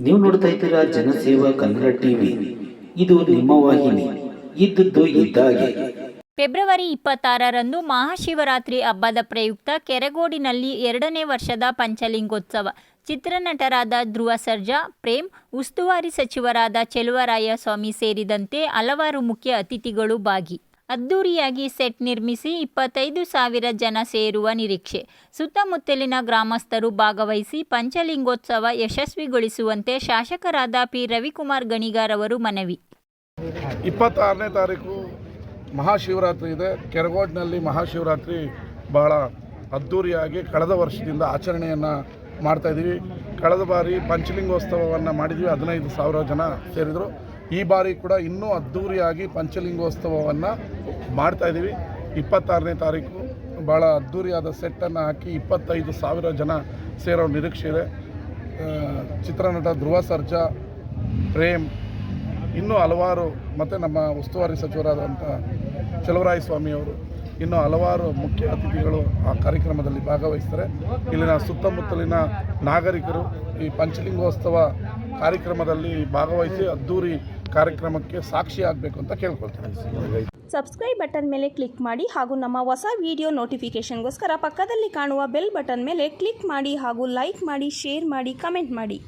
ನೀವು ನೋಡ್ತಾ ಇದ್ದೀರಾ ಜನಸೇವಾ ಕನ್ನಡ ಟಿವಿ. ಇದು ನಿಮ್ಮ ವಾಹಿನಿ. ಇದ್ದದ್ದು ಇದ್ದಾಗೆ. ಫೆಬ್ರವರಿ 26ರಂದು ಮಹಾಶಿವರಾತ್ರಿ ಹಬ್ಬದ ಪ್ರಯುಕ್ತ ಕೆರಗೋಡಿನಲ್ಲಿ 2ನೇ ವರ್ಷದ ಪಂಚಲಿಂಗೋತ್ಸವ. ಚಿತ್ರನಟರಾದ ಧ್ರುವ ಸರ್ಜಾ, ಪ್ರೇಮ್, ಉಸ್ತುವಾರಿ ಸಚಿವರಾದ ಚೆಲುವರಾಯಸ್ವಾಮಿ ಸೇರಿದಂತೆ ಹಲವಾರು ಮುಖ್ಯ ಅತಿಥಿಗಳು ಭಾಗಿ. ಅದ್ದೂರಿಯಾಗಿ ಸೆಟ್ ನಿರ್ಮಿಸಿ 25,000 ಜನ ಸೇರುವ ನಿರೀಕ್ಷೆ. ಸುತ್ತಮುತ್ತಲಿನ ಗ್ರಾಮಸ್ಥರು ಭಾಗವಹಿಸಿ ಪಂಚಲಿಂಗೋತ್ಸವ ಯಶಸ್ವಿಗೊಳಿಸುವಂತೆ ಶಾಸಕರಾದ ಪಿ. ರವಿಕುಮಾರ್ ಗಣಿಗಾರ್ ಅವರು ಮನವಿ. 26ನೇ ತಾರೀಕು ಮಹಾಶಿವರಾತ್ರಿ ಇದೆ. ಕೆರಗೋಡಿನಲ್ಲಿ ಮಹಾಶಿವರಾತ್ರಿ ಬಹಳ ಅದ್ಧೂರಿಯಾಗಿ ಕಳೆದ ವರ್ಷದಿಂದ ಆಚರಣೆಯನ್ನು ಮಾಡ್ತಾಯಿದ್ದೀವಿ. ಕಳೆದ ಬಾರಿ ಪಂಚಲಿಂಗೋತ್ಸವವನ್ನು ಮಾಡಿದ್ವಿ, 15,000 ಜನ ಸೇರಿದರು. ಈ ಬಾರಿ ಕೂಡ ಇನ್ನೂ ಅದ್ಧೂರಿಯಾಗಿ ಪಂಚಲಿಂಗೋತ್ಸವವನ್ನು ಮಾಡ್ತಾಯಿದ್ದೀವಿ. 26ನೇ ತಾರೀಕು ಭಾಳ ಅದ್ಧೂರಿಯಾದ ಸೆಟ್ಟನ್ನು ಹಾಕಿ 25,000 ಜನ ಸೇರೋ ನಿರೀಕ್ಷೆ ಇದೆ. ಚಿತ್ರನಟ ಧ್ರುವ ಸರ್ಜಾ, ಪ್ರೇಮ್, ಇನ್ನೂ ಹಲವಾರು, ಮತ್ತು ನಮ್ಮ ಉಸ್ತುವಾರಿ ಸಚಿವರಾದಂಥ ಚೆಲುವರಾಯಸ್ವಾಮಿಯವರು, ಇನ್ನೂ ಹಲವಾರು ಮುಖ್ಯ ಅತಿಥಿಗಳು ಆ ಕಾರ್ಯಕ್ರಮದಲ್ಲಿ ಭಾಗವಹಿಸ್ತಾರೆ. ಇಲ್ಲಿನ ಸುತ್ತಮುತ್ತಲಿನ ನಾಗರಿಕರು ಈ ಪಂಚಲಿಂಗೋತ್ಸವ ಕಾರ್ಯಕ್ರಮದಲ್ಲಿ ಭಾಗವಹಿಸಿ ಅದ್ಧೂರಿ ಕಾರ್ಯಕ್ರಮಕ್ಕೆ ಸಾಕ್ಷಿ ಆಗಬೇಕು ಅಂತ ಕೇಳ್ಕೊಳ್ತೀನಿ. ಸಬ್ಸ್ಕ್ರೈಬ್ ಬಟನ್ ಮೇಲೆ ಕ್ಲಿಕ್ ಮಾಡಿ ಹಾಗೂ ನಮ್ಮ ಹೊಸ ವಿಡಿಯೋ ನೋಟಿಫಿಕೇಷನ್ಗೋಸ್ಕರ ಪಕ್ಕದಲ್ಲಿ ಕಾಣುವ ಬೆಲ್ ಬಟನ್ ಮೇಲೆ ಕ್ಲಿಕ್ ಮಾಡಿ ಹಾಗೂ ಲೈಕ್ ಮಾಡಿ, ಶೇರ್ ಮಾಡಿ, ಕಮೆಂಟ್ ಮಾಡಿ.